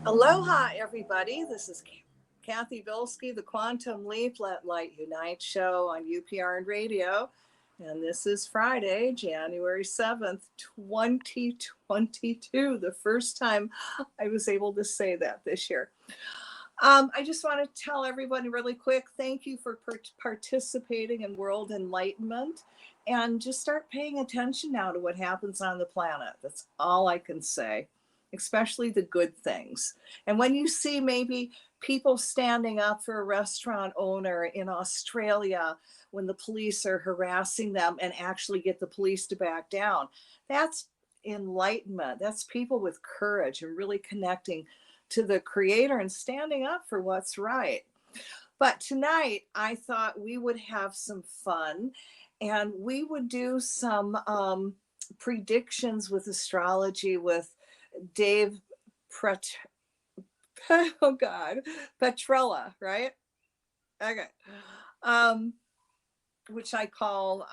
Aloha, everybody. This is Cathy Bilsky, the Quantum Leap Let Light Unite show on UPRN Radio. And this is Friday, January 7th, 2022, the first time I was able to say that this year. I just want to tell everybody really quick, thank you for participating in World Enlightenment, and just start paying attention now to what happens on the planet. That's all I can say, especially the good things. And when you see maybe people standing up for a restaurant owner in Australia when the police are harassing them and actually get the police to back down, that's enlightenment. That's people with courage and really connecting to the creator and standing up for what's right. But tonight I thought we would have some fun and we would do some predictions with astrology with Dave Petrella, right? Okay. Which I call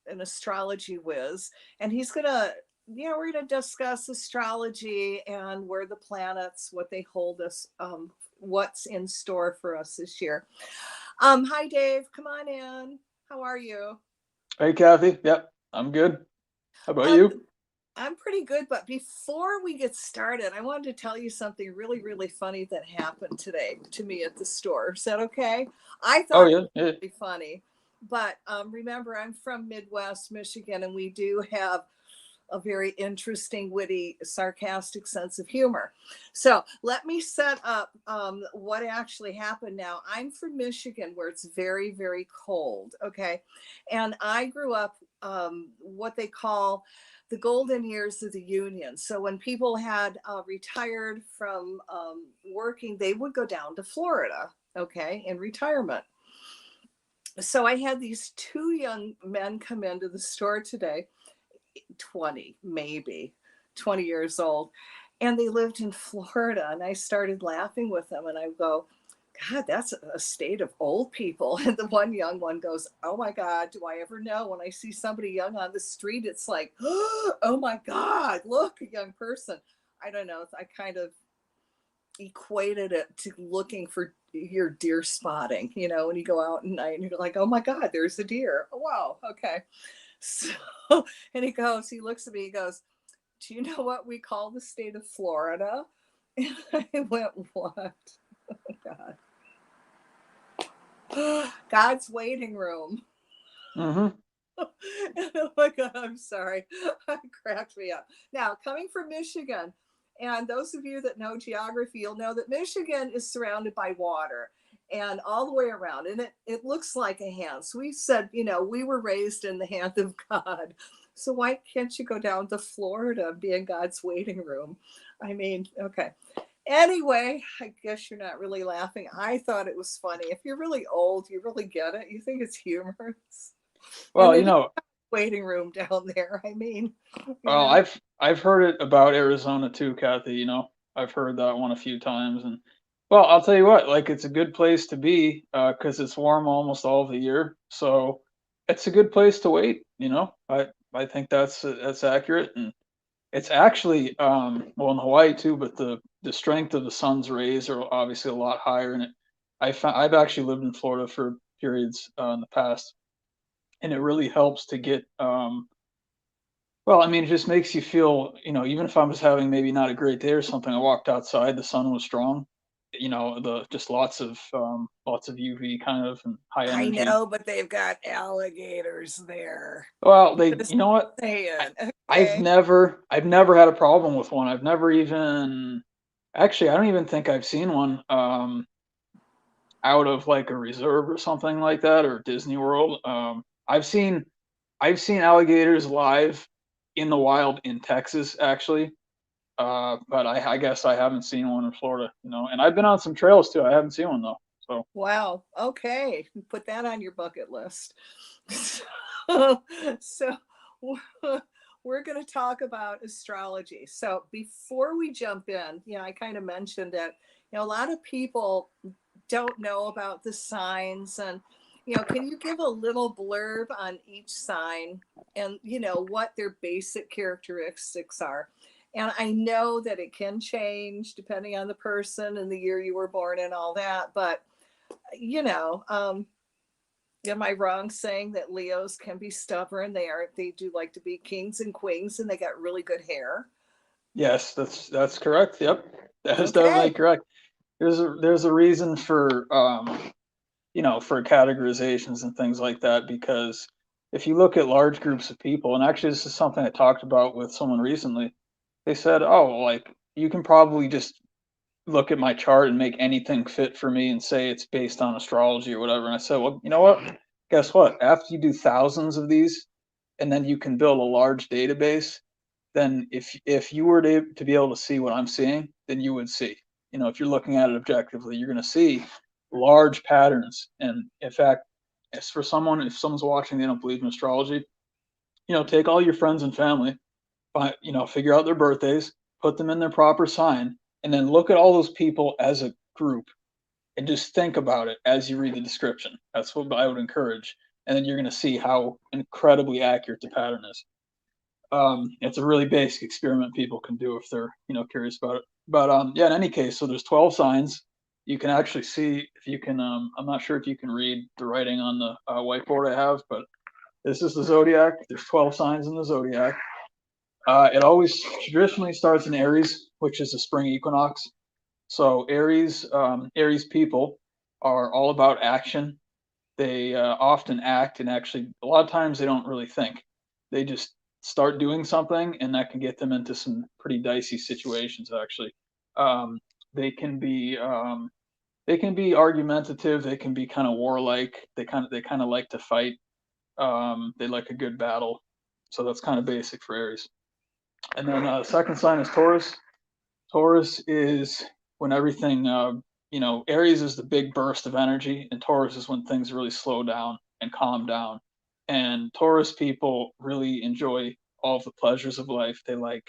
an Astrology Wiz. And he's gonna, we're gonna discuss astrology and where the planets, what they hold us, what's in store for us this year. Hi Dave, come on in. How are you? Hey Cathy, yep, I'm good. How about you? I'm pretty good, but before we get started, I wanted to tell you something really, really funny that happened today to me at the store. Is that okay? I thought it was really funny, but remember, I'm from Midwest Michigan, and we do have a very interesting, witty, sarcastic sense of humor. So let me set up what actually happened now. I'm from Michigan, where it's very, very cold, okay? And I grew up what they call the golden years of the Union. So when people had retired from working, they would go down to Florida, okay, in retirement. So I had these two young men come into the store today, 20 years old, and they lived in Florida. And I started laughing with them and I go, God, that's a state of old people. And the one young one goes, oh my God, do I ever know when I see somebody young on the street, it's like, oh my God, look, a young person. I don't know. I kind of equated it to looking for your deer spotting, when you go out at night and you're like, oh my God, there's a deer. Oh, wow. Okay. So, and he looks at me, he goes, do you know what we call the state of Florida? And I went, what? Oh God. God's waiting room. Mm-hmm. Oh my God, I'm sorry. It cracked me up. Now, coming from Michigan, and those of you that know geography, you'll know that Michigan is surrounded by water and all the way around. And it looks like a hand. So we said, we were raised in the hand of God. So why can't you go down to Florida and be in God's waiting room? I mean, okay. Anyway, I guess you're not really laughing. I thought it was funny. If you're really old, you really get it. You think it's humorous. Well, waiting room down there. I mean, well, I've heard it about Arizona too, Cathy. I've heard that one a few times, and well, I'll tell you what, like it's a good place to be because it's warm almost all of the year, so it's a good place to wait. I think that's accurate, and it's actually well in Hawaii too, but the strength of the sun's rays are obviously a lot higher, and I've actually lived in Florida for periods in the past, and it really helps to get well, I mean, it just makes you feel, even if I was having maybe not a great day or something, I walked outside, the sun was strong, the just lots of UV kind of and high energy. I know, but they've got alligators there. Well, you know what? Okay. I've never had a problem with one. I've never even, actually, I don't even think I've seen one out of like a reserve or something like that, or Disney World. I've seen alligators live in the wild in Texas, actually. But I guess I haven't seen one in Florida, and I've been on some trails too. I haven't seen one though. So wow. Okay. Put that on your bucket list. So we're going to talk about astrology. So before we jump in, I kind of mentioned that, a lot of people don't know about the signs, and can you give a little blurb on each sign and what their basic characteristics are? And I know that it can change depending on the person and the year you were born and all that. But, you know, am I wrong saying that Leos can be stubborn? They do like to be kings and queens, and they got really good hair. Yes, that's correct. Yep, that is definitely Okay. correct. There's a reason for for categorizations and things like that, because if you look at large groups of people, and actually this is something I talked about with someone recently, they said, oh, like you can probably just look at my chart and make anything fit for me and say it's based on astrology or whatever. And I said, well, you know what? Guess what? After you do thousands of these, and then you can build a large database, then if you were to be able to see what I'm seeing, then you would see. If you're looking at it objectively, you're going to see large patterns. And in fact, as for someone, if someone's watching, they don't believe in astrology, take all your friends and family, figure out their birthdays, put them in their proper sign, and then look at all those people as a group and just think about it as you read the description. That's what I would encourage. And then you're going to see how incredibly accurate the pattern is. It's a really basic experiment people can do if they're curious about it. But yeah, in any case, so there's 12 signs. You can actually see if you can. I'm not sure if you can read the writing on the whiteboard I have, but this is the zodiac. There's 12 signs in the zodiac. It always traditionally starts in Aries, which is the spring equinox. So Aries people are all about action. They often act, and actually a lot of times they don't really think. They just start doing something, and that can get them into some pretty dicey situations. Actually, um, they can be argumentative. They can be kind of warlike. They kind of like to fight. They like a good battle. So that's kind of basic for Aries. And then second sign is Taurus. Taurus is when everything, Aries is the big burst of energy, and Taurus is when things really slow down and calm down. And Taurus people really enjoy all of the pleasures of life. They like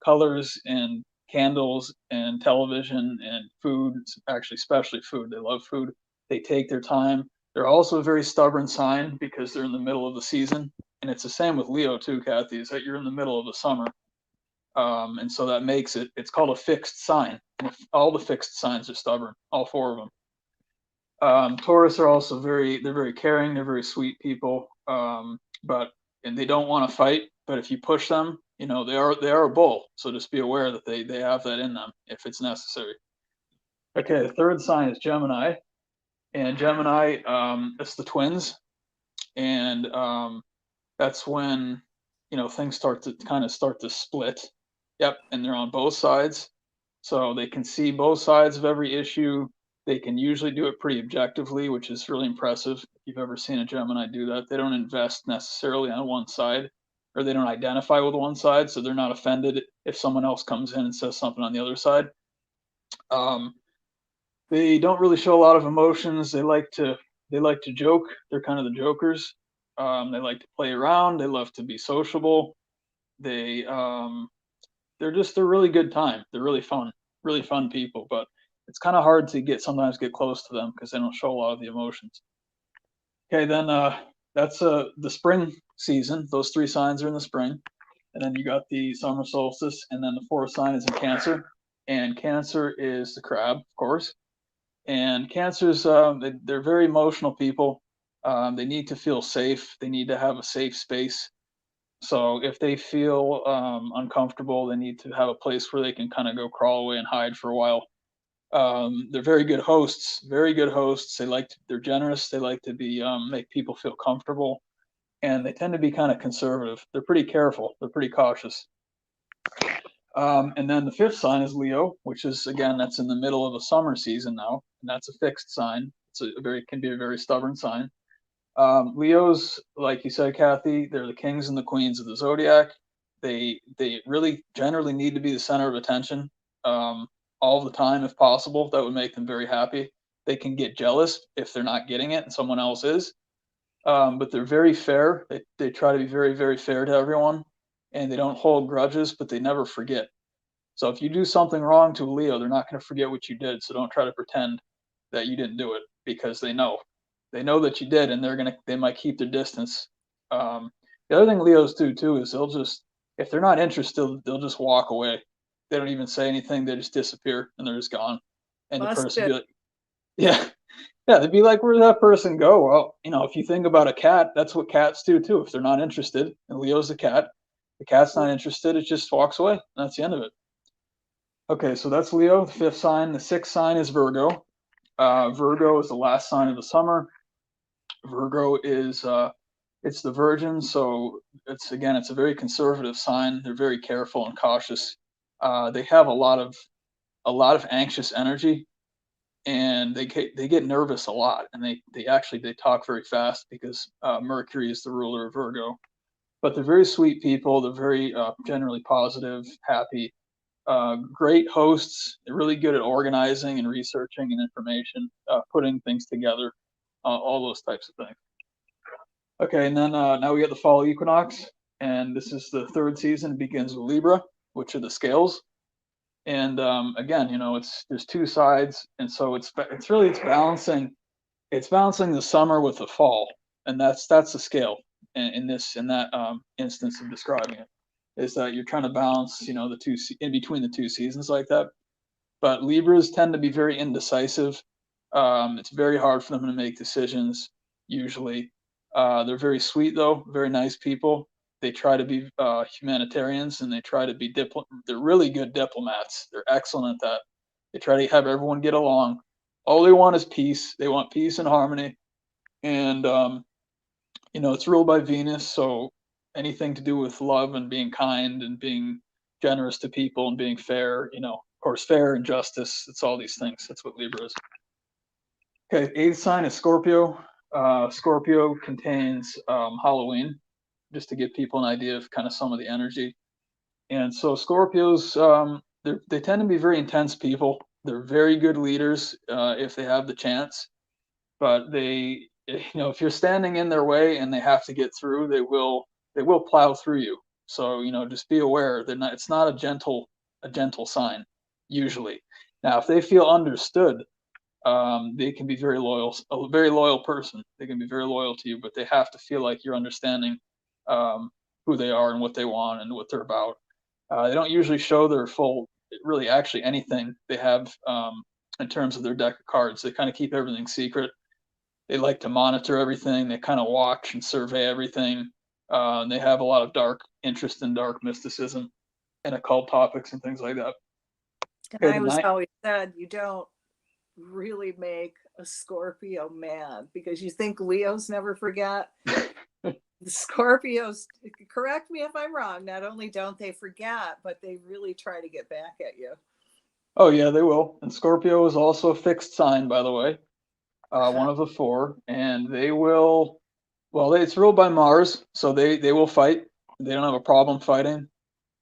colors and candles and television and food, actually, especially food. They love food. They take their time. They're also a very stubborn sign because they're in the middle of the season. And it's the same with Leo, too, Kathy, is that you're in the middle of the summer. And so that makes it's called a fixed sign. All the fixed signs are stubborn, all four of them. Taurus are also they're very caring, they're very sweet people, and they don't want to fight. But if you push them, they are a bull. So just be aware that they have that in them if it's necessary. Okay, the third sign is Gemini, and Gemini, it's the twins, and that's when things start to split. Yep, and they're on both sides, so they can see both sides of every issue. They can usually do it pretty objectively, which is really impressive. If you've ever seen a Gemini do that, they don't invest necessarily on one side, or they don't identify with one side, so they're not offended if someone else comes in and says something on the other side. They don't really show a lot of emotions. They like to joke. They're kind of the jokers. They like to play around. They love to be sociable. They're really good time. They're really fun people, but it's kind of hard to sometimes get close to them because they don't show a lot of the emotions. Okay, then that's the spring season. Those three signs are in the spring, and then you got the summer solstice, and then the fourth sign is in Cancer, and Cancer is the crab, of course. And Cancers, they're very emotional people. They need to feel safe. They need to have a safe space. So if they feel uncomfortable, they need to have a place where they can kind of go crawl away and hide for a while. They're very good hosts. Very good hosts. They're generous. They like to be make people feel comfortable, and they tend to be kind of conservative. They're pretty careful. They're pretty cautious. And then the fifth sign is Leo, which is again that's in the middle of the summer season now, and that's a fixed sign. Can be a very stubborn sign. Leos, like you said, Kathy, they're the kings and the queens of the zodiac. They really generally need to be the center of attention all the time if possible. That would make them very happy. They can get jealous if they're not getting it and someone else is. But they're very fair. They try to be very, very fair to everyone, and they don't hold grudges, but they never forget. So if you do something wrong to a Leo, they're not going to forget what you did. So don't try to pretend that you didn't do it because they know that you did, and they might keep their distance. The other thing Leos do too is if they're not interested, they'll just walk away. They don't even say anything. They just disappear and they're just gone. And the person be like, yeah, yeah, they'd be like, where'd that person go? Well, you know, if you think about a cat, that's what cats do too. If they're not interested, and Leo's the cat's not interested, it just walks away. And that's the end of it. Okay, so that's Leo, the 5th sign. The 6th sign is Virgo. Virgo is the last sign of the summer. Virgo is it's the Virgin, so it's a very conservative sign. They're very careful and cautious. They have a lot of anxious energy, and they get nervous a lot, and they talk very fast because Mercury is the ruler of Virgo. But they're very sweet people. They're very generally positive, happy, great hosts. They're really good at organizing and researching and information, putting things together, all those types of things. Okay, and then now we get the fall equinox, and this is the 3rd season. It begins with Libra, which are the scales. And again, you know, there's 2 sides, and so it's balancing the summer with the fall, and that's the scale in that instance of describing it, is that you're trying to balance, you know, the two in between the 2 seasons like that. But Libras tend to be very indecisive. It's very hard for them to make decisions usually. They're very sweet though, very nice people. They try to be humanitarians, and they try to be they're really good diplomats. They're excellent at that. They try to have everyone get along. All they want is peace. They want peace and harmony. And you know, it's ruled by Venus, so anything to do with love and being kind and being generous to people and being fair, you know, of course, fair and justice. It's all these things. That's what Libra is. Okay, 8th sign is Scorpio. Scorpio contains Halloween, just to give people an idea of kind of some of the energy. And so Scorpios, they tend to be very intense people. They're very good leaders if they have the chance, but they, you know, if you're standing in their way and they have to get through, they will plow through you. So, you know, just be aware. It's not a gentle sign usually. Now, if they feel understood, they can be a very loyal person. They can be very loyal to you, but they have to feel like you're understanding who they are and what they want and what they're about. They don't usually show their full, really actually anything they have in terms of their deck of cards. They kind of keep everything secret. They like to monitor everything. They kind of watch and survey everything. They have a lot of dark interest in dark mysticism and occult topics and things like that. Okay, I was always said you don't really make a Scorpio mad because you think Leos never forget. The Scorpios, correct me if I'm wrong, not only don't they forget, but they really try to get back at you. Oh yeah, they will. And Scorpio is also a fixed sign, by the way, one of the 4, and they will. Well, it's ruled by Mars, so they will fight. They don't have a problem fighting,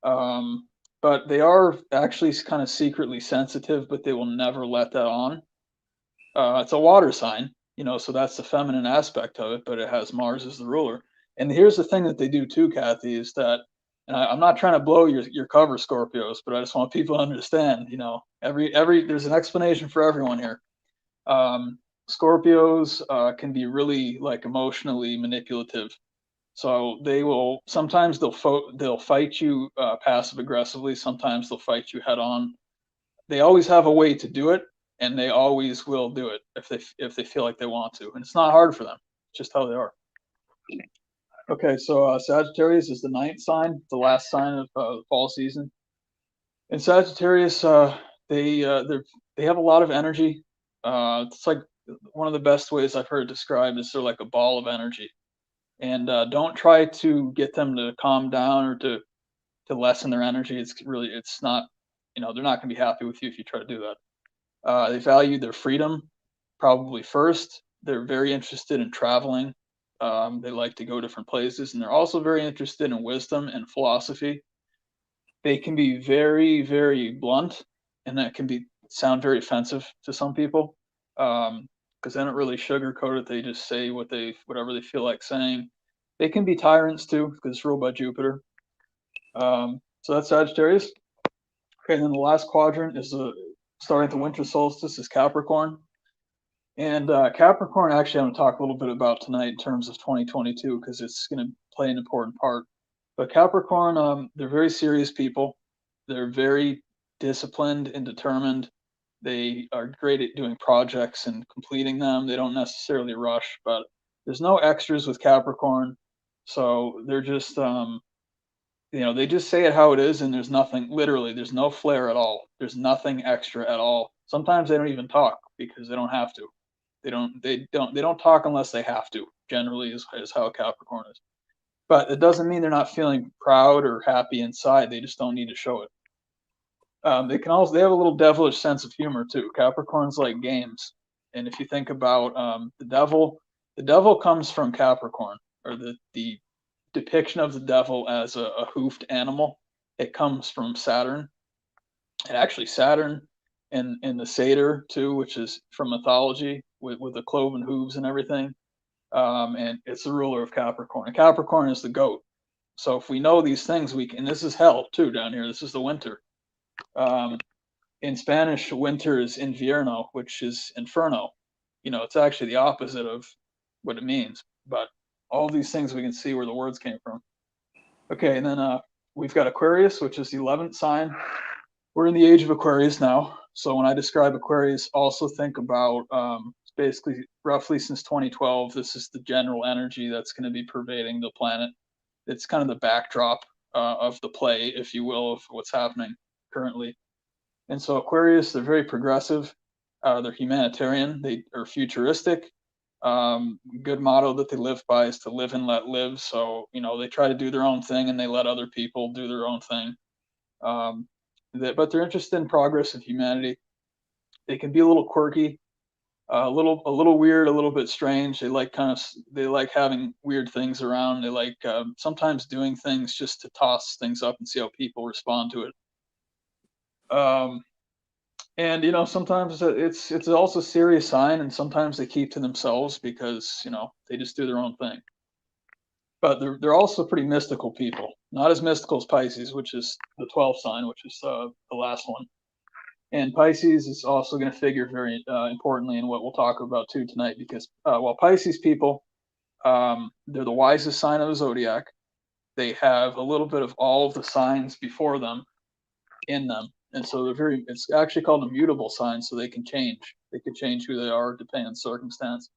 but they are actually kind of secretly sensitive, but they will never let that on. It's a water sign, you know, so that's the feminine aspect of it, but it has Mars as the ruler. And here's the thing that they do too, Cathy, is that, and I'm not trying to blow your cover, Scorpios, but I just want people to understand, you know, there's an explanation for everyone here. Scorpios can be really like emotionally manipulative, so sometimes they'll fight you passive aggressively. Sometimes they'll fight you head on. They always have a way to do it, and they always will do it if they feel like they want to. And it's not hard for them. It's just how they are. Okay, so Sagittarius is the 9th sign, the last sign of the fall season. And Sagittarius, they have a lot of energy. It's like one of the best ways I've heard described is they're like a ball of energy. And don't try to get them to calm down or to lessen their energy. It's not, you know, they're not going to be happy with you if you try to do that. They value their freedom probably first. They're very interested in traveling. They like to go different places, and they're also very interested in wisdom and philosophy. They can be very, very blunt, and that can sound very offensive to some people because they don't really sugarcoat it. They just say whatever they feel like saying. They can be tyrants too because it's ruled by Jupiter. So that's Sagittarius. Okay, and then the last quadrant is starting at the winter solstice is Capricorn. And Capricorn, actually, I'm going to talk a little bit about tonight in terms of 2022 because it's going to play an important part. But Capricorn, they're very serious people. They're very disciplined and determined. They are great at doing projects and completing them. They don't necessarily rush, but there's no extras with Capricorn. So they're just, they just say it how it is, and there's nothing, literally, there's no flair at all. There's nothing extra at all. Sometimes they don't even talk because they don't have to. They don't talk unless they have to, generally is how Capricorn is. But it doesn't mean they're not feeling proud or happy inside. They just don't need to show it. They have a little devilish sense of humor too. Capricorns like games, and if you think about the devil comes from Capricorn, or the depiction of the devil as a hoofed animal. It comes from Saturn, and actually Saturn and the satyr too, which is from mythology with the cloven hooves and everything. And it's the ruler of Capricorn. And Capricorn is the goat. So if we know these things, we can. And this is hell too down here. This is the winter. In Spanish, winter is invierno, which is inferno. It's actually the opposite of what it means. But all these things we can see where the words came from. Okay, and then we've got Aquarius, which is the 11th sign. We're in the age of Aquarius now. So when I describe Aquarius, also think about basically roughly since 2012, this is the general energy that's going to be pervading the planet. It's kind of the backdrop of the play, if you will, of what's happening currently. And so Aquarius, they're very progressive. They're humanitarian. They are futuristic. Good motto that they live by is to live and let live. So, they try to do their own thing and they let other people do their own thing. But they're interested in progress of humanity. They can be a little quirky, a little weird, a little bit strange. They like having weird things around. They like sometimes doing things just to toss things up and see how people respond to it. And sometimes it's also a serious sign, and sometimes they keep to themselves because they just do their own thing. But they're also pretty mystical people. Not as mystical as Pisces, which is the 12th sign, which is the last one. And Pisces is also going to figure very importantly in what we'll talk about too tonight, because Pisces people, they're the wisest sign of the zodiac. They have a little bit of all of the signs before them in them. And so it's actually called a mutable sign, so they can change. They can change who they are depending on circumstance.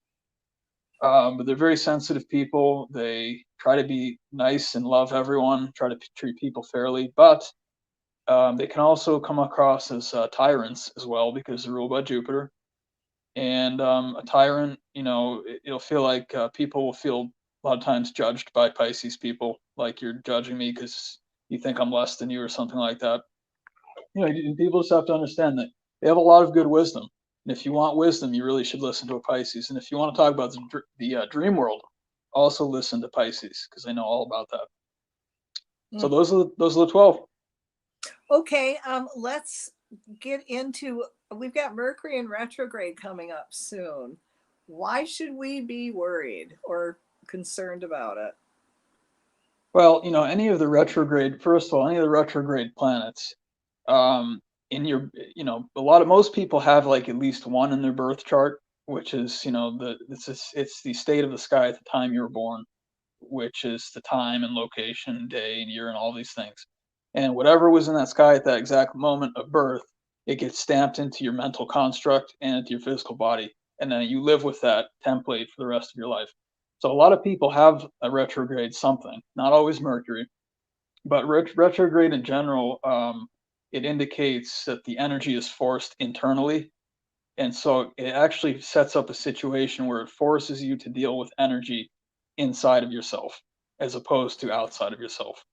But they're very sensitive people. They try to be nice and love everyone, try to treat people fairly, but they can also come across as tyrants as well, because they're ruled by Jupiter. And a tyrant, it'll feel like people will feel a lot of times judged by Pisces people, like you're judging me because you think I'm less than you or something like that. People just have to understand that they have a lot of good wisdom. And if you want wisdom, you really should listen to a Pisces. And if you want to talk about the dream world, also listen to Pisces, because they know all about that. So those are the 12. Okay, let's get into. We've got Mercury and retrograde coming up soon. Why should we be worried or concerned about it? Well, any of the retrograde planets, most people have like at least one in their birth chart, which is it's the state of the sky at the time you were born, which is the time and location, day and year, and all these things. And whatever was in that sky at that exact moment of birth, it gets stamped into your mental construct and into your physical body, and then you live with that template for the rest of your life. So a lot of people have a retrograde something, not always Mercury, but retrograde in general. It indicates that the energy is forced internally. And so it actually sets up a situation where it forces you to deal with energy inside of yourself as opposed to outside of yourself.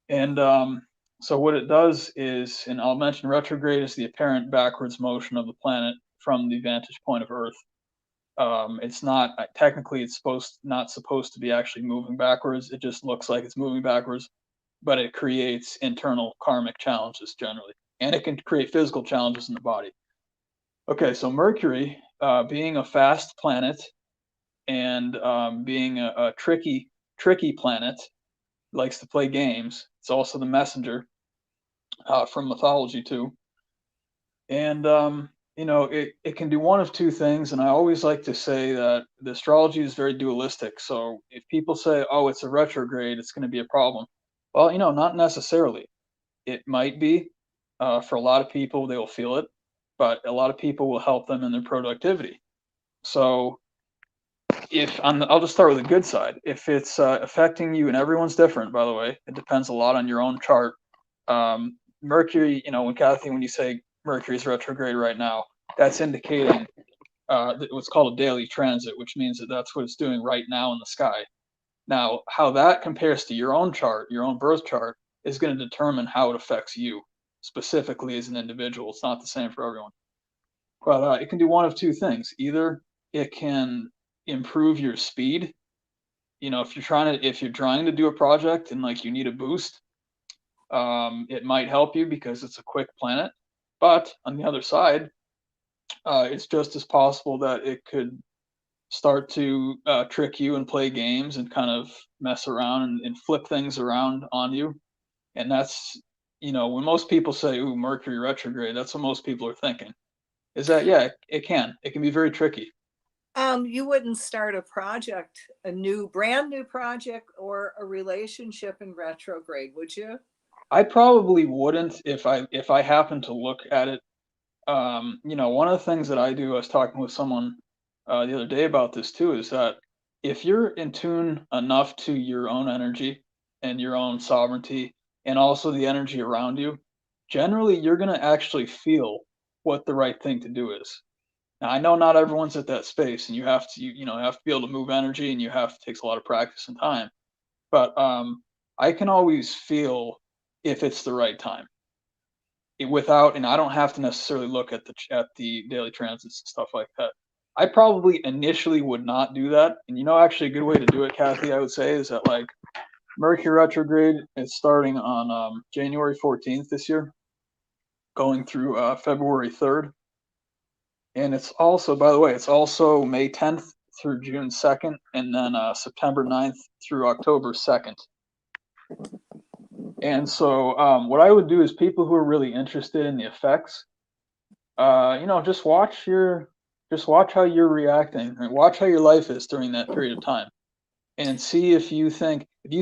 And so what it does is, and I'll mention retrograde is the apparent backwards motion of the planet from the vantage point of Earth. It's not technically it's not supposed to be actually moving backwards. It just looks like it's moving backwards, but it creates internal karmic challenges generally, and it can create physical challenges in the body. Okay, so Mercury, being a fast planet and being a tricky planet, likes to play games. It's also the messenger from mythology too. And you know, it can do one of two things. And I always like to say that the astrology is very dualistic. So if people say, oh, it's a retrograde, it's going to be a problem. Well, you know, not necessarily. It might be. For a lot of people, they will feel it, but a lot of people will help them in their productivity. So I'll just start with the good side. If it's affecting you, and everyone's different, by the way, it depends a lot on your own chart. Mercury, you know, when you say Mercury's retrograde right now, that's indicating what's called a daily transit, which means that that's what it's doing right now in the sky. Now, how that compares to your own chart, your own birth chart, is going to determine how it affects you specifically as an individual. It's not the same for everyone. But it can do one of two things. Either it can improve your speed. You know, if you're trying to do a project and like you need a boost, it might help you because it's a quick planet. But on the other side, it's just as possible that it could start to trick you and play games and kind of mess around and flip things around on you. And that's, you know, when most people say, ooh, Mercury retrograde, that's what most people are thinking. Is that, yeah, it can be very tricky. You wouldn't start a project, brand new project or a relationship in retrograde, would you? I probably wouldn't if I happen to look at it. You know, one of the things that I do, I was talking with someone the other day about this too, is that if you're in tune enough to your own energy and your own sovereignty and also the energy around you, generally you're going to actually feel what the right thing to do is. Now, I know not everyone's at that space, and you have to, you know, have to be able to move energy, and takes a lot of practice and time. But I can always feel if it's the right time and I don't have to necessarily look at the daily transits and stuff like that. I probably initially would not do that. And you know, actually a good way to do it, Cathy, I would say, is that like Mercury retrograde is starting on January 14th this year, going through February 3rd. And it's also, by the way, it's also May 10th through June 2nd, and then September 9th through October 2nd. And so what I would do is people who are really interested in the effects, you know, just watch how you're reacting, and watch how your life is during that period of time, and see if you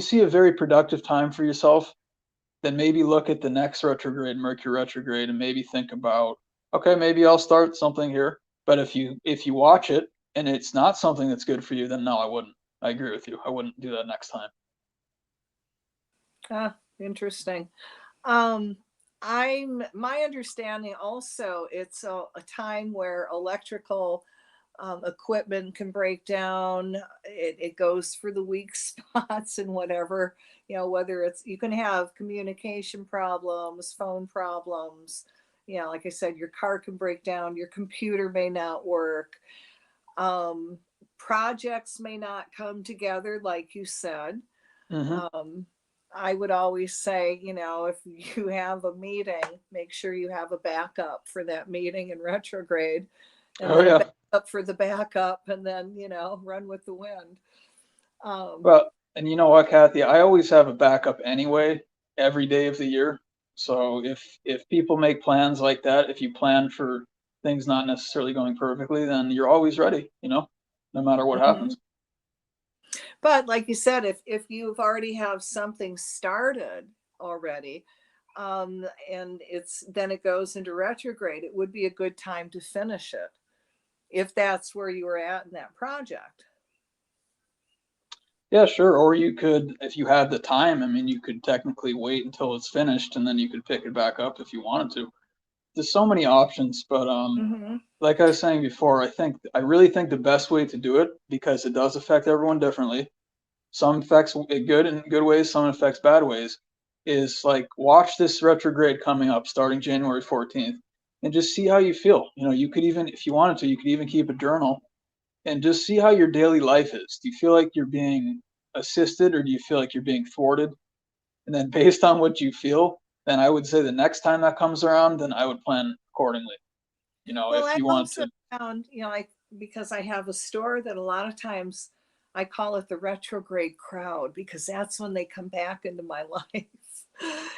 see a very productive time for yourself, then maybe look at the next retrograde, Mercury retrograde, and maybe think about, okay, maybe I'll start something here. But if you watch it and it's not something that's good for you, then no, I wouldn't. I agree with you. I wouldn't do that next time. Interesting. My understanding also, it's a time where electrical equipment can break down. It goes for the weak spots and whatever, you know, whether you can have communication problems, phone problems, you know, like I said, your car can break down, your computer may not work, projects may not come together like you said. Mm-hmm. I would always say, you know, if you have a meeting, make sure you have a backup for that meeting in retrograde, and then a backup for the backup, and then, you know, run with the wind. Well, and you know what, Cathy, I always have a backup anyway, every day of the year. So if people make plans like that, if you plan for things not necessarily going perfectly, then you're always ready, you know, no matter what happens. But like you said, if you've already have something started already, and then it goes into retrograde, it would be a good time to finish it if that's where you were at in that project. Yeah, sure. Or you could, if you had the time, I mean, you could technically wait until it's finished and then you could pick it back up if you wanted to. There's so many options, but like I was saying before, I really think the best way to do it, because it does affect everyone differently. Some affects it good in good ways, some affects bad ways, is like watch this retrograde coming up starting January 14th and just see how you feel. You know, you could even, if you wanted to, you could even keep a journal and just see how your daily life is. Do you feel like you're being assisted or do you feel like you're being thwarted? And then based on what you feel, then I would say the next time that comes around, then I would plan accordingly. You know, Well, if I you want also to. found, you know, because I have a store, that a lot of times I call it the retrograde crowd, because that's when they come back into my life. And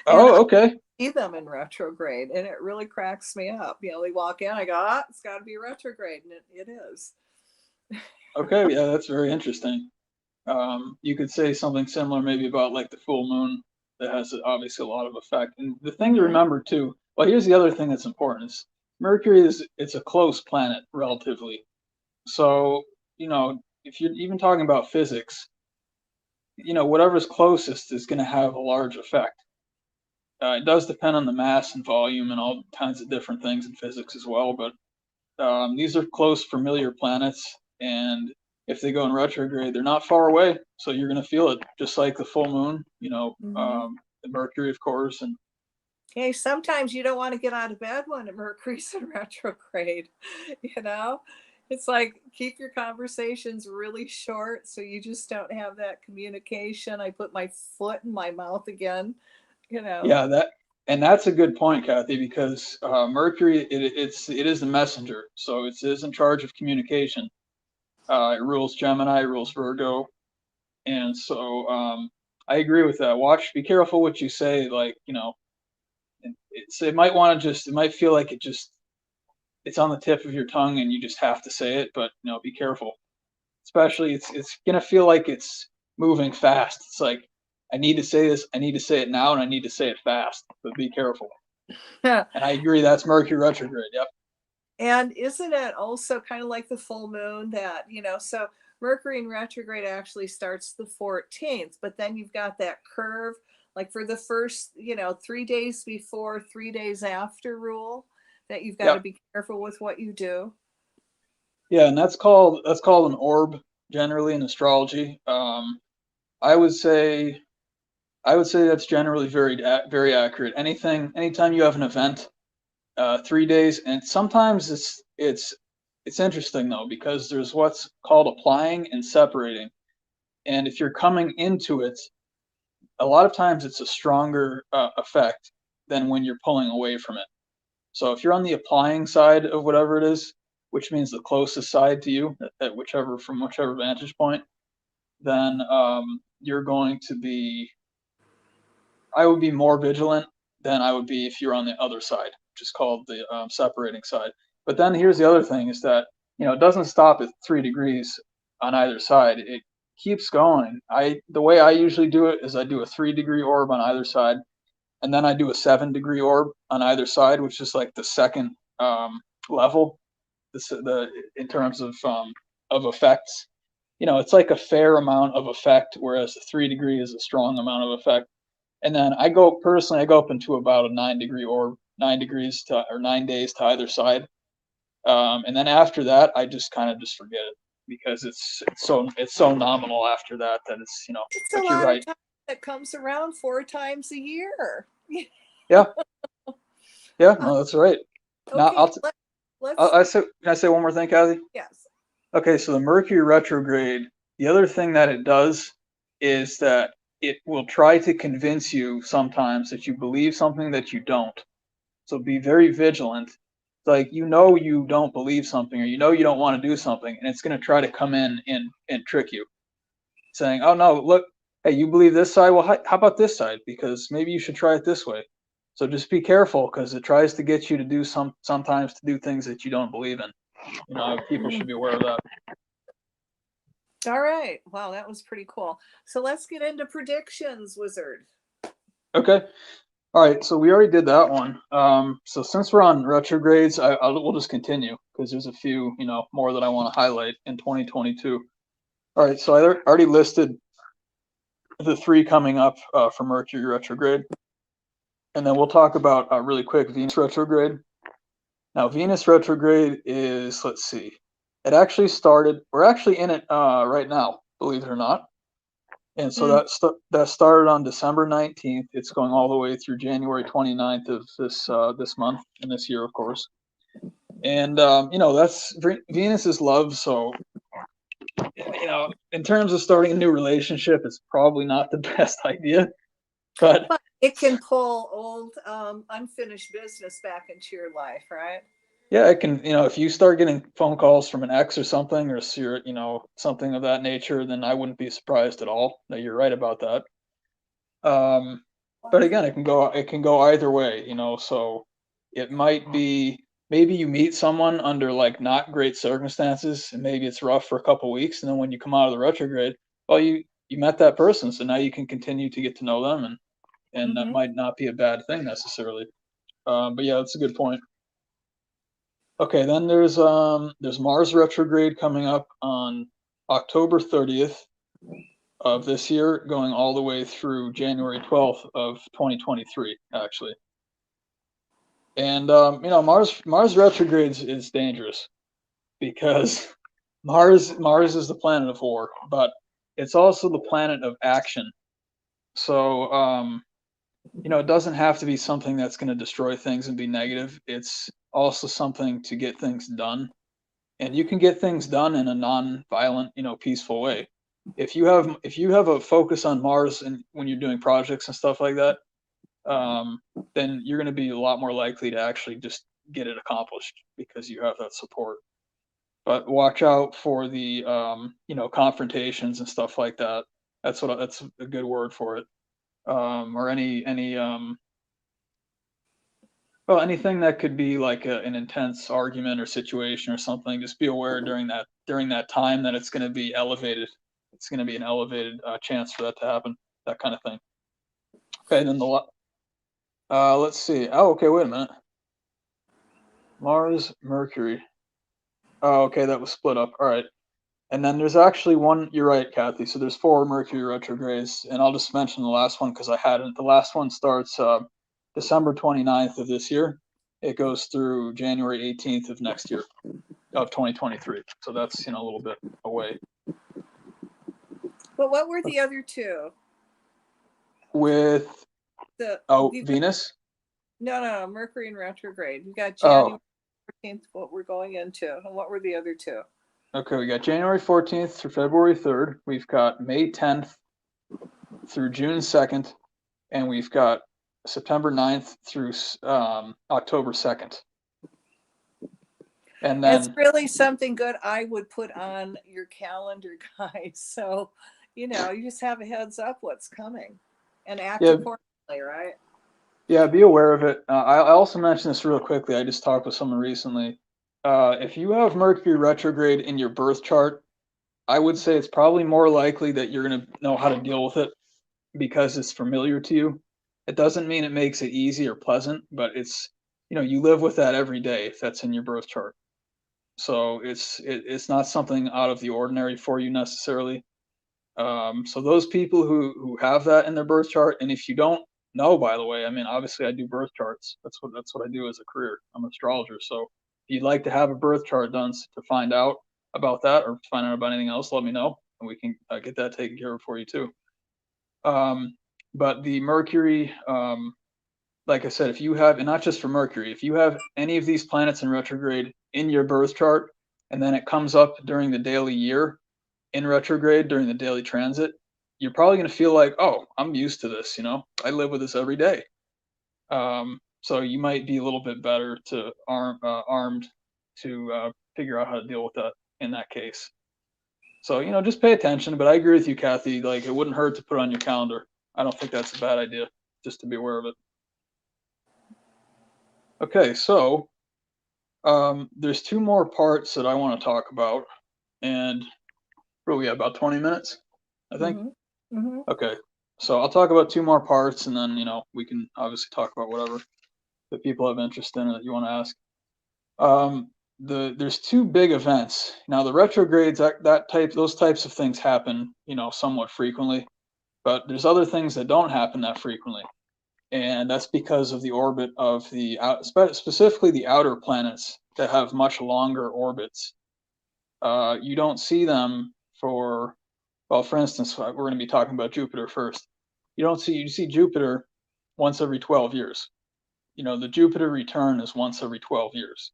Oh, okay. I see them in retrograde, and it really cracks me up. You know, they walk in, I go, ah, it's got to be retrograde, and it is. Okay, yeah, that's very interesting. You could say something similar maybe about like the full moon that has obviously a lot of effect. And the thing to remember too, well, here's the other thing that's important is Mercury it's a close planet relatively. So, you know, if you're even talking about physics, you know, whatever's closest is going to have a large effect. It does depend on the mass and volume and all kinds of different things in physics as well, but these are close familiar planets, and if they go in retrograde, they're not far away, so you're going to feel it, just like the full moon, you know, the Mercury, of course. And okay, sometimes you don't want to get out of bed when Mercury's in retrograde, you know? It's like, keep your conversations really short so you just don't have that communication. I put my foot in my mouth again, you know. yeah, that's a good point, Kathy, because Mercury it is the messenger, so it is in charge of communication. It rules Gemini, it rules Virgo, and so I agree with that. Be careful what you say. Like, you know, it might want to it might feel like it's on the tip of your tongue and you just have to say it, but you know, be careful. Especially it's gonna feel like it's moving fast. It's like, I need to say this, I need to say it now, and I need to say it fast. But be careful. And I agree, that's Mercury retrograde. Yep. And isn't it also kind of like the full moon that, you know, so Mercury in retrograde actually starts the 14th, but then you've got that curve, like for the first, you know, 3 days before, 3 days after rule, that you've got to be careful with what you do. Yeah, and that's called an orb generally in astrology. I would say that's generally very accurate. Anytime you have an event, 3 days, and sometimes it's interesting though, because there's what's called applying and separating, and if you're coming into it, a lot of times it's a stronger effect than when you're pulling away from it. So if you're on the applying side of whatever it is, which means the closest side to you at whichever vantage point, then you're going to be. I would be more vigilant than I would be if you're on the other side, which is called the separating side. But then here's the other thing: is that, you know, it doesn't stop at 3 degrees on either side. It keeps going. The way I usually do it is I do a 3 degree orb on either side, and then I do a 7 degree orb on either side, which is like the second level, in terms of effects. You know, it's like a fair amount of effect, whereas a 3 degree is a strong amount of effect. And then I go up into about a 9 degree orb, 9 degrees or 9 days to either side. And then after that, I just kind of just forget it, because it's so nominal after that it's, you know. It's But a you're lot right. of time that comes around 4 times a year. Yeah. Yeah. No, that's right. Now Okay, let's can I say one more thing, Kathy? yes. Okay, so the Mercury retrograde, the other thing that it does is that it will try to convince you sometimes that you believe something that you don't. So be very vigilant. Like, you know, you don't believe something, or you know you don't want to do something, and it's going to try to come in and trick you, saying, "Oh no, look, hey, you believe this side? Well, how about this side? Because maybe you should try it this way." So just be careful, because it tries to get you to do sometimes to do things that you don't believe in. You know, people should be aware of that. All right. Wow, that was pretty cool. So let's get into predictions, Wizard. Okay. All right. So we already did that one. So since we're on retrogrades, we'll just continue, because there's a few, you know, more that I want to highlight in 2022. All right. So I already listed the 3 coming up for Mercury retrograde, and then we'll talk about really quick Venus retrograde. Now, Venus retrograde is, let's see, it actually started. We're actually in it right now, believe it or not. And so that started on December 19th. It's going all the way through January 29th of this month and this year, of course. And you know, that's Venus is love. So, you know, in terms of starting a new relationship, it's probably not the best idea. But it can pull old unfinished business back into your life, right? Yeah, it can, if you start getting phone calls from an ex or something, or something of that nature, then I wouldn't be surprised at all that you're right about that. But again, it can go either way, so it might be maybe you meet someone under like not great circumstances, and maybe it's rough for a couple weeks, and then when you come out of the retrograde, well, you met that person, so now you can continue to get to know them, and that might not be a bad thing necessarily. But yeah, that's a good point. Okay, then there's Mars retrograde coming up on October 30th of this year, going all the way through January 12th of 2023, actually. And Mars retrogrades is dangerous because Mars is the planet of war, but it's also the planet of action. So it doesn't have to be something that's going to destroy things and be negative. It's also something to get things done, and you can get things done in a non-violent, peaceful way. If you have a focus on Mars and when you're doing projects and stuff like that, then you're going to be a lot more likely to actually just get it accomplished because you have that support. But watch out for the confrontations and stuff like that. That's a good word for it. Or anything that could be like an intense argument or situation or something. Just be aware during that time that it's going to be elevated. It's going to be an elevated chance for that to happen. That kind of thing. Okay, then let's see. Oh, okay. Wait a minute. Mars, Mercury. Oh, okay, that was split up. All right. And then there's actually one. You're right, Kathy. So there's 4 Mercury retrogrades, and I'll just mention the last one because I hadn't. The last one starts December 29th of this year. It goes through January 18th of next year, of 2023. So that's a little bit away. But what were the other 2? With Venus? No, Mercury and retrograde. You got January 14th, what we're going into. And what were the other 2? Okay, we got January 14th through February 3rd. We've got May 10th through June 2nd. And we've got September 9th through October 2nd. And then it's really something good I would put on your calendar, guys. So, you just have a heads up what's coming and act accordingly, right? Yeah, be aware of it. I also mentioned this real quickly. I just talked with someone recently. If you have Mercury retrograde in your birth chart, I would say it's probably more likely that you're going to know how to deal with it because it's familiar to you. It doesn't mean it makes it easy or pleasant, but it's, you live with that every day if that's in your birth chart. So it's not something out of the ordinary for you necessarily. So those people who have that in their birth chart, and if you don't know, by the way, I mean, obviously I do birth charts. That's what I do as a career. I'm an astrologer. So if you'd like to have a birth chart done to find out about that or find out about anything else, let me know, and we can get that taken care of for you too. But the Mercury, like I said, if you have, and not just for Mercury, if you have any of these planets in retrograde in your birth chart, and then it comes up during the daily year in retrograde during the daily transit, you're probably going to feel like, oh, I'm used to this. I live with this every day. So you might be a little bit better to armed to figure out how to deal with that in that case. So just pay attention. But I agree with you, Kathy. Like, it wouldn't hurt to put it on your calendar. I don't think that's a bad idea, just to be aware of it. Okay, so there's 2 more parts that I want to talk about, and we have about 20 minutes, I think. Okay, so I'll talk about 2 more parts, and then we can obviously talk about whatever that people have interest in or that you want to ask. There's 2 big events. Now the retrogrades, those types of things happen somewhat frequently, but there's other things that don't happen that frequently. And that's because of the orbit of specifically the outer planets that have much longer orbits. You don't see them for instance, we're going to be talking about Jupiter first. You see Jupiter once every 12 years. The Jupiter return is once every 12 years.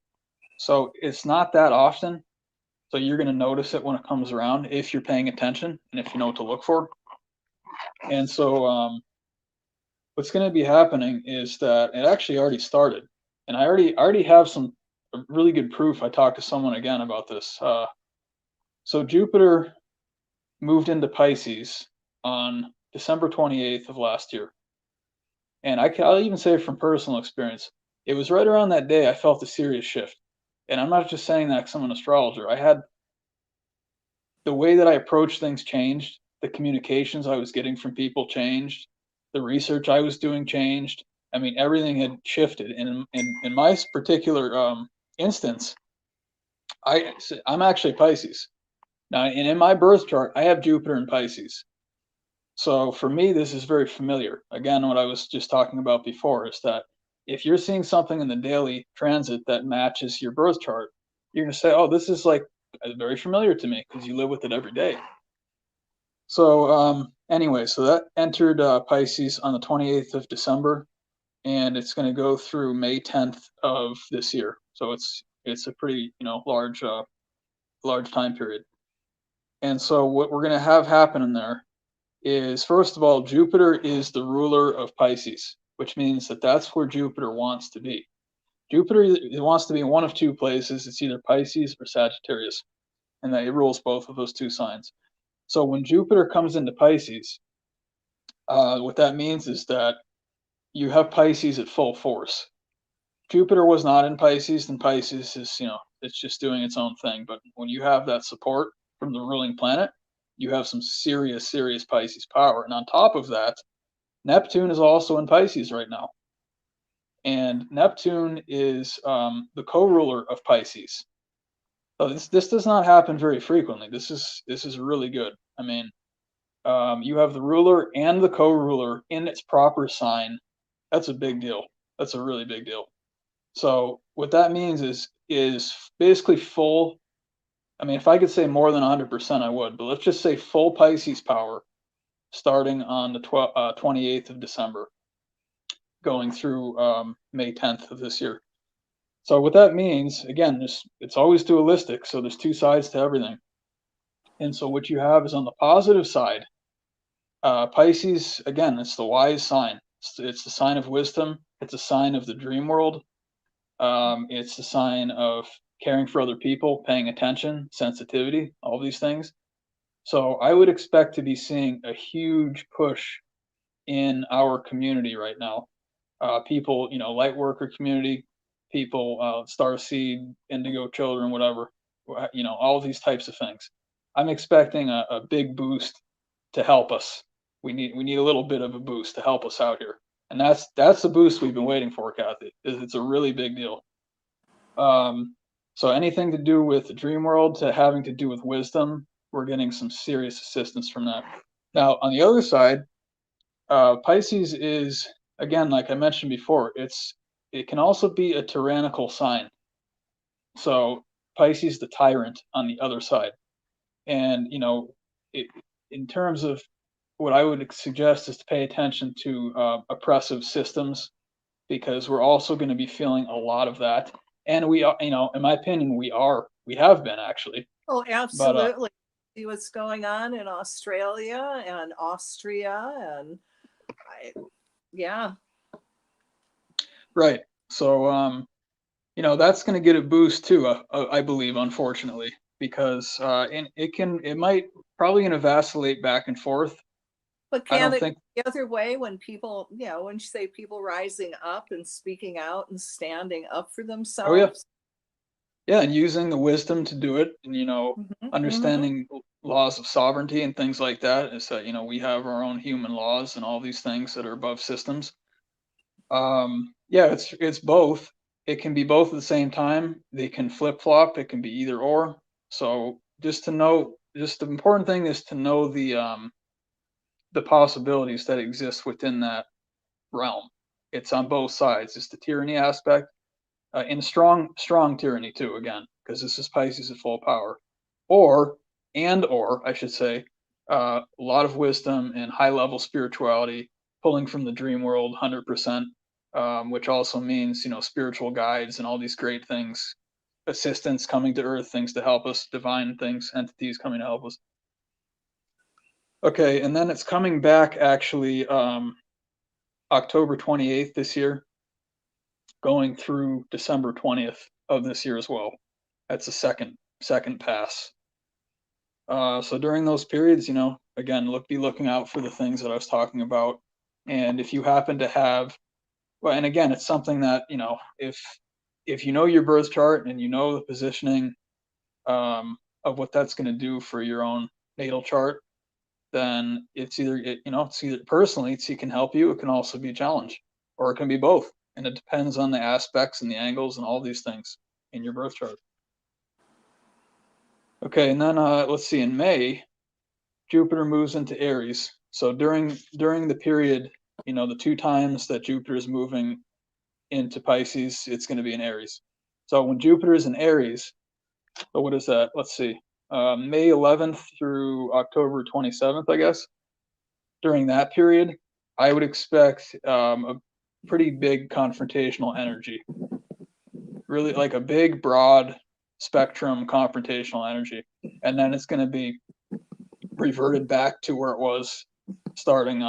So it's not that often. So you're going to notice it when it comes around if you're paying attention and if you know what to look for. And so what's going to be happening is that it actually already started, and I already have some really good proof. I talked to someone again about this. So Jupiter moved into Pisces on December 28th of last year. And I'll even say from personal experience, it was right around that day I felt a serious shift. And I'm not just saying that because I'm an astrologer. The way that I approached things changed. The communications I was getting from people changed. The research I was doing changed. I mean, everything had shifted. And in my particular instance, I'm actually Pisces. Now, and in my birth chart, I have Jupiter in Pisces. So for me, this is very familiar. Again, what I was just talking about before is that if you're seeing something in the daily transit that matches your birth chart, you're going to say, oh, this is like very familiar to me because you live with it every day. So anyway, so that entered Pisces on the 28th of December, and it's going to go through May 10th of this year. So it's a pretty large time period. And so what we're going to have happen in there is, first of all, Jupiter is the ruler of Pisces, which means that that's where Jupiter wants to be. Jupiter wants to be in one of two places. It's either Pisces or Sagittarius, and that it rules both of those two signs. So when Jupiter comes into Pisces, what that means is that you have Pisces at full force. Jupiter was not in Pisces, then Pisces is, it's just doing its own thing. But when you have that support from the ruling planet, you have some serious Pisces power. And on top of that, Neptune is also in Pisces right now. And Neptune is the co-ruler of Pisces. So this does not happen very frequently. This is really good. I mean, you have the ruler and the co-ruler in its proper sign. That's a big deal. That's a really big deal. So what that means is basically full. I mean, if I could say more than 100%, I would. But let's just say full Pisces power starting on the 28th of December, going through May 10th of this year. So what that means, again, it's always dualistic. So there's two sides to everything. And so what you have is on the positive side, Pisces, again, it's the wise sign. It's the sign of wisdom. It's a sign of the dream world. It's the sign of caring for other people, paying attention, sensitivity, all these things. So I would expect to be seeing a huge push in our community right now. People, light worker community, people, starseed, indigo children, whatever, all these types of things. I'm expecting a big boost to help us. We need a little bit of a boost to help us out here. And that's the boost we've been waiting for, Cathy. It's a really big deal. So anything to do with the dream world to having to do with wisdom, we're getting some serious assistance from that. Now, on the other side, Pisces is, again, like I mentioned before, it can also be a tyrannical sign. So Pisces, the tyrant, on the other side. And, in terms of what I would suggest is to pay attention to oppressive systems, because we're also going to be feeling a lot of that. And we are, in my opinion, we have been actually. Oh, absolutely. See what's going on in Australia and Austria and yeah. Right. So, that's going to get a boost too, I believe, unfortunately, because it might probably going to vacillate back and forth. But can it go the other way when people, when you say people rising up and speaking out and standing up for themselves? Oh, yeah. Yeah, and using the wisdom to do it, and understanding laws of sovereignty and things like that, is that we have our own human laws and all these things that are above systems. Yeah, it's both. It can be both at the same time. They can flip flop. It can be either or. So just the important thing is to know the possibilities that exist within that realm. It's on both sides. It's the tyranny aspect. And strong tyranny too, again, because this is Pisces at full power, or I should say, a lot of wisdom and high level spirituality, pulling from the dream world 100%, which also means spiritual guides and all these great things, assistants coming to Earth, things to help us, divine things, entities coming to help us. Okay, and then it's coming back actually October 28th this year, going through December 20th of this year as well. That's the second pass. So during those periods, you know, again, be looking out for the things that I was talking about. And if you happen to have, well, and again, it's something that, you know, if you know your birth chart and you know the positioning of what that's going to do for your own natal chart, then it's either, you know, it's either personally, it can help you, it can also be a challenge, or it can be both. And it depends on the aspects and the angles and all these things in your birth chart. Okay, and then let's see, in May, Jupiter moves into Aries. So during the period, you know, the 2 times that Jupiter is moving into Pisces, it's going to be in Aries. So when Jupiter is in Aries, so what is that? Let's see, May 11th through October 27th, I guess. During that period, I would expect a pretty big confrontational energy. Really like a big, broad spectrum confrontational energy. And then it's going to be reverted back to where it was starting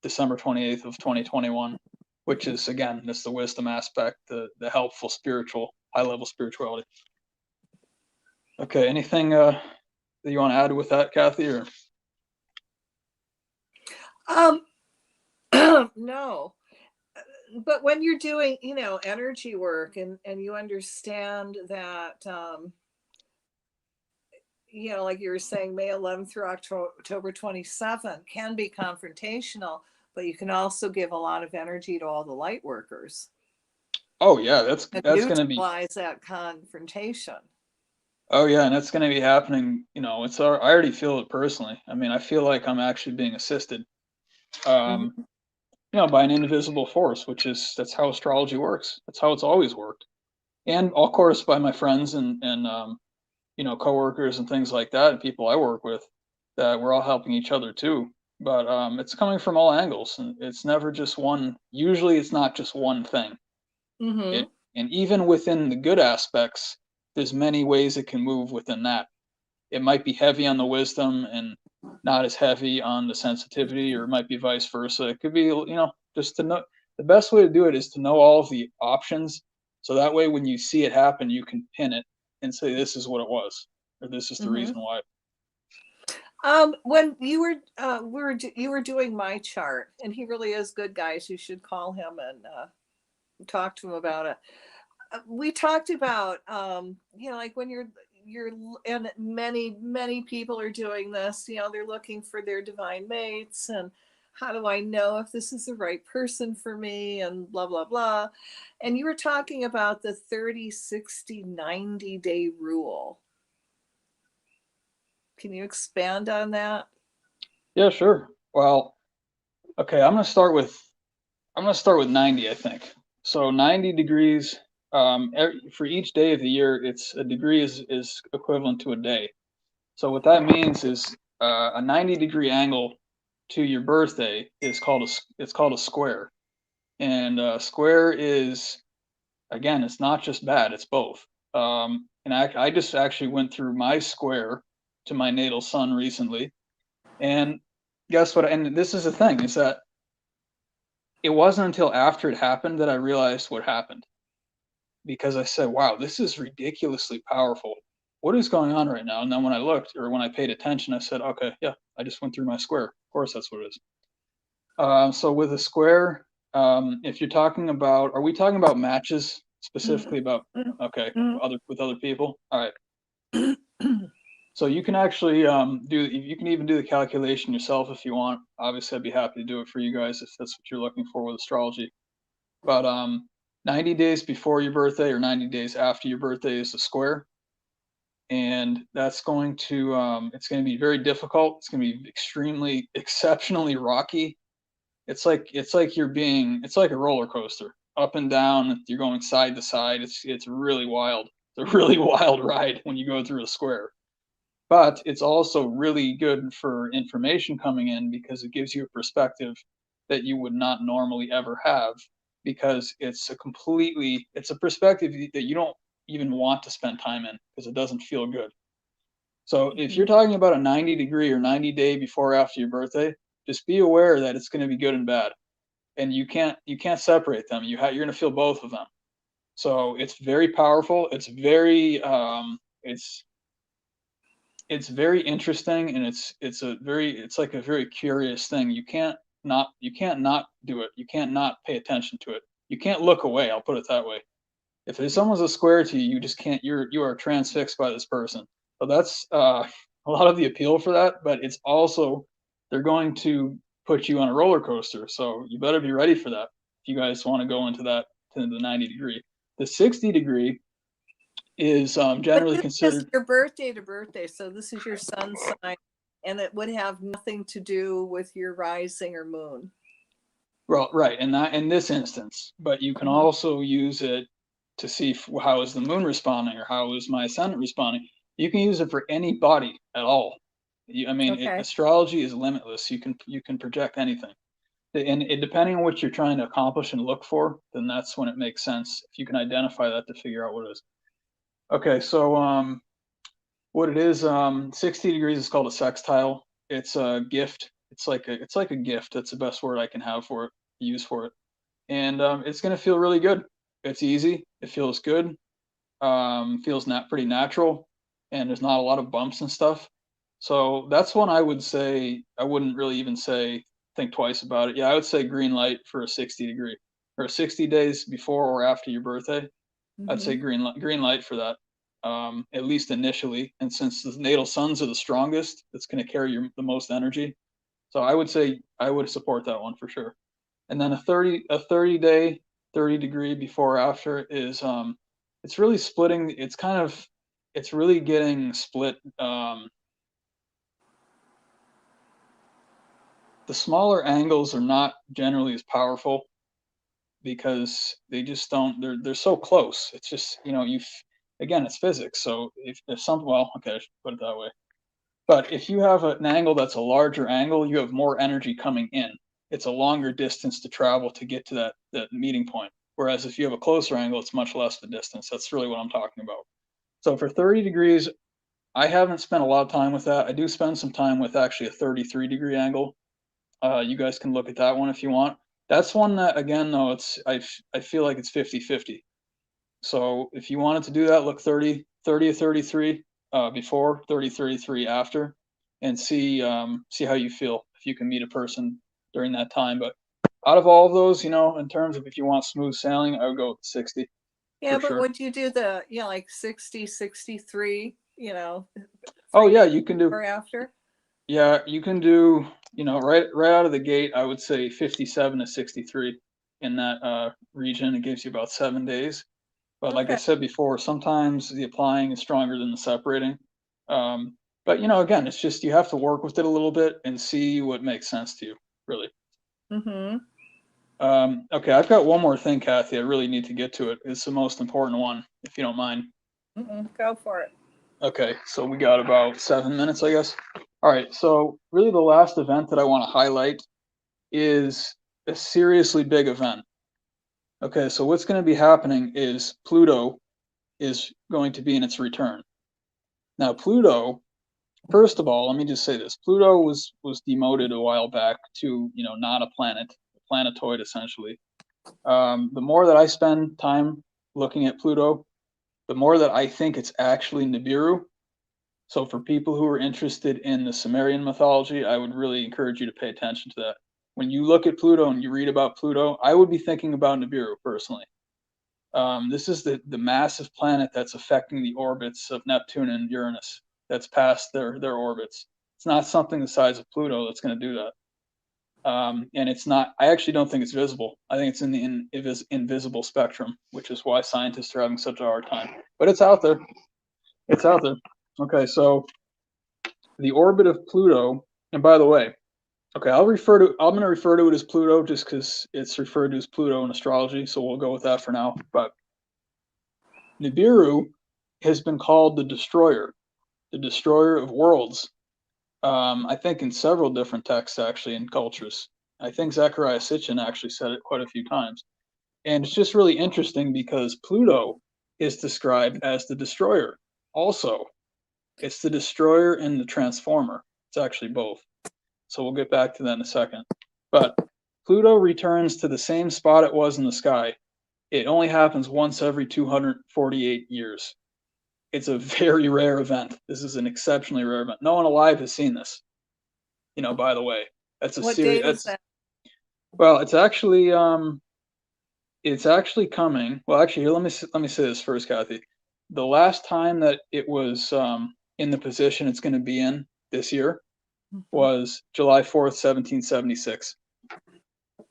December 28th of 2021, which is, again, that's the wisdom aspect, the helpful spiritual, high-level spirituality. Okay, anything that you want to add with that, Cathy? Or no, but when you're doing, you know, energy work and you understand that, you know, like you were saying, May 11th through October 27th can be confrontational, but you can also give a lot of energy to all the light workers. Oh yeah, that's going to be neutralize that confrontation. Oh yeah, and that's going to be happening. You know, I already feel it personally. I mean, I feel like I'm actually being assisted, you know, by an invisible force, that's how astrology works. That's how it's always worked, and of course by my friends and you know, coworkers and things like that, and people I work with, that we're all helping each other too. But it's coming from all angles, and it's never just one. Usually, it's not just one thing. And even within the good aspects, there's many ways it can move within that. It might be heavy on the wisdom and not as heavy on the sensitivity, or it might be vice versa. It could be, you know, just to know. The best way to do it is to know all of the options, so that way when you see it happen, you can pin it and say, this is what it was, or this is the reason why. When you were doing my chart, and he really is good, guys, you should call him and talk to him about it. We talked about, you know, like when you're, and many people are doing this, you know, they're looking for their divine mates, and how do I know if this is the right person for me, and blah, blah, blah. And you were talking about the 30, 60, 90-day rule. Can you expand on that? Yeah, sure. Well, okay, I'm going to start with 90, I think. So 90 degrees, for each day of the year, it's a degree is equivalent to a day. So what that means is a 90-degree angle to your birthday is called a square. And a square is, again, it's not just bad, it's both. And I just actually went through my square to my natal sun recently, and guess what? And this is the thing, is that it wasn't until after it happened that I realized what happened, because I said, wow, this is ridiculously powerful. What is going on right now? And then when I looked, or when I paid attention, I said, okay, yeah, I just went through my square. Of course, that's what it is. So with a square, if you're talking about, are we talking about matches specifically about, okay, with other people? All right. So you can actually you can even do the calculation yourself if you want. Obviously, I'd be happy to do it for you guys if that's what you're looking for with astrology. But 90 days before your birthday or 90 days after your birthday is a square. And that's going to, it's going to be very difficult. It's going to be exceptionally rocky. It's like it's like a roller coaster, up and down. You're going side to side. It's really wild. It's a really wild ride when you go through a square. But it's also really good for information coming in, because it gives you a perspective that you would not normally ever have, because it's a perspective that you don't even want to spend time in, because it doesn't feel good. So if you're talking about a 90-degree or 90-day before or after your birthday, just be aware that it's going to be good and bad, and you can't separate them. You're going to feel both of them. So it's very powerful. It's very it's very interesting, and it's like a very curious thing. You can't not do it. You can't not pay attention to it. You can't look away. I'll put it that way. If there's someone's a square to you, you just can't. You are transfixed by this person. So that's a lot of the appeal for that. But it's also, they're going to put you on a roller coaster. So you better be ready for that if you guys want to go into that, to the 90 degree. The 60 degree is generally considered. Is your birthday to birthday, so this is your sun sign, and it would have nothing to do with your rising or moon. Well, right, and that in this instance, but you can also use it to see how is the moon responding, or how is my ascendant responding. You can use it for any body at all. I mean, astrology is limitless. You can project anything, and depending on what you're trying to accomplish and look for, then that's when it makes sense if you can identify that to figure out what it is. Okay, so what it is, 60 degrees is called a sextile. It's a gift. It's like a gift. That's the best word I can have for it, use for it. And it's gonna feel really good. It's easy. It feels good. Feels pretty natural, and there's not a lot of bumps and stuff. So that's one I would say. I wouldn't really even think twice about it. Yeah, I would say green light for a 60 degree, or 60 days before or after your birthday. I'd say green light for that, at least initially. And since the natal suns are the strongest, it's going to carry the most energy. So I would say I would support that one for sure. And then a 30 day, 30 degree before or after is it's really splitting. It's really getting split. The smaller angles are not generally as powerful, because they just don't, they're so close. It's just, again, it's physics. So if well, okay, I should put it that way. But if you have an angle that's a larger angle, you have more energy coming in. It's a longer distance to travel to get to that meeting point. Whereas if you have a closer angle, it's much less the distance. That's really what I'm talking about. So for 30 degrees, I haven't spent a lot of time with that. I do spend some time with actually a 33 degree angle. You guys can look at that one if you want. That's one that, again, though, I feel like it's 50-50. So if you wanted to do that, look 30 or 33 before, 30, 33 after, and see how you feel if you can meet a person during that time. But out of all of those, in terms of if you want smooth sailing, I would go with 60. Yeah, but would you do the like 60, 63? Oh yeah, you can do. Or after. Yeah, you can do. Right out of the gate, I would say 57 to 63 in that region. It gives you about 7 days. But like I said before, sometimes the applying is stronger than the separating. But again, it's just, you have to work with it a little bit and see what makes sense to you, really. Okay, I've got one more thing, Cathy. I really need to get to it. It's the most important one, if you don't mind. Go for it. Okay, so we got about 7 minutes, I guess. All right, so really the last event that I want to highlight is a seriously big event. Okay, so what's going to be happening is Pluto is going to be in its return. Now, Pluto, first of all, let me just say this. Pluto was demoted a while back to, not a planet, a planetoid, essentially. The more that I spend time looking at Pluto, the more that I think it's actually Nibiru. So for people who are interested in the Sumerian mythology, I would really encourage you to pay attention to that. When you look at Pluto and you read about Pluto, I would be thinking about Nibiru personally. This is the massive planet that's affecting the orbits of Neptune and Uranus. That's past their orbits. It's not something the size of Pluto that's going to do that. And it's not. I actually don't think it's visible. I think it's in the invisible spectrum, which is why scientists are having such a hard time. But it's out there. It's out there. Okay, so the orbit of Pluto, and by the way, okay, I'm going to refer to it as Pluto just because it's referred to as Pluto in astrology, so we'll go with that for now. But Nibiru has been called the destroyer of worlds. I think in several different texts, actually, in cultures. I think Zecharia Sitchin actually said it quite a few times. And it's just really interesting because Pluto is described as the destroyer also. It's the destroyer and the transformer. It's actually both. So we'll get back to that in a second. But Pluto returns to the same spot it was in the sky It only happens once every 248 years. It's a very rare event. This is an exceptionally rare event. No one alive has seen this. You know, by the way, that's a What serious. date is that? Well, it's actually coming. Well, actually, here, let me say this first, Kathy. The last time that it was in the position it's going to be in this year was July 4th, 1776.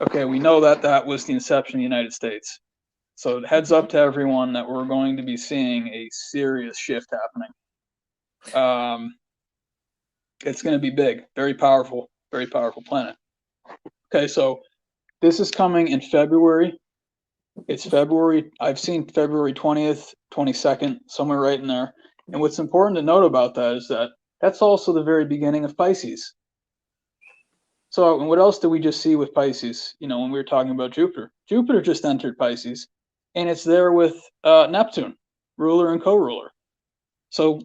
Okay, we know that that was the inception of the United States. So heads up to everyone that we're going to be seeing a serious shift happening. It's going to be big, very powerful planet. Okay, so this is coming in February. It's February. I've seen February 20th, 22nd, somewhere right in there. And what's important to note about that is that that's also the very beginning of Pisces. So, and what else did we just see with Pisces? You know, when we were talking about Jupiter, Jupiter just entered Pisces, and it's there with Neptune, ruler and co-ruler. So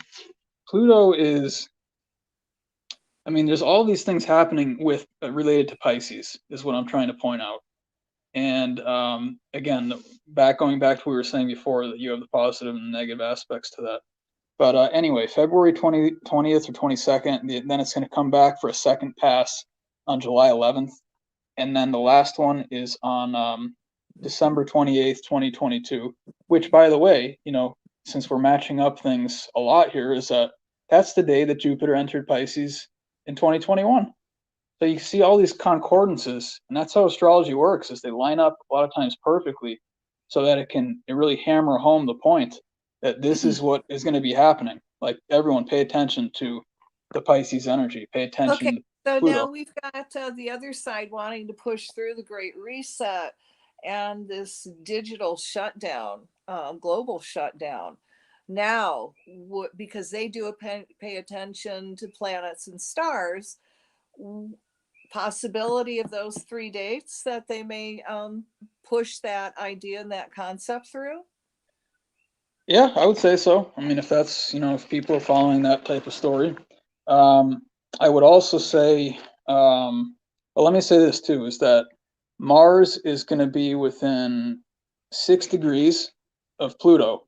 Pluto is, I mean, there's all these things happening with related to Pisces, is what I'm trying to point out. And again, going back to what we were saying before, that you have the positive and negative aspects to that. But anyway, February 20th or 22nd, then it's going to come back for a second pass on July 11th. And then the last one is on December 28th, 2022, which, by the way, you know, since we're matching up things a lot here, is that that's the day that Jupiter entered Pisces in 2021. So you see all these concordances, and that's how astrology works, is they line up a lot of times perfectly so that it really hammer home the point that this is what is going to be happening. Like, everyone pay attention to the Pisces energy, pay attention to so Pluto. now we've got the other side wanting to push through the Great Reset and this digital shutdown, global shutdown. Now, because they do pay attention to planets and stars, possibility of those 3 dates that they may push that idea and that concept through? Yeah, I would say so. I mean, if that's, you know, if people are following that type of story. I would also say, well, let me say this too, is that Mars is going to be within 6 degrees of Pluto.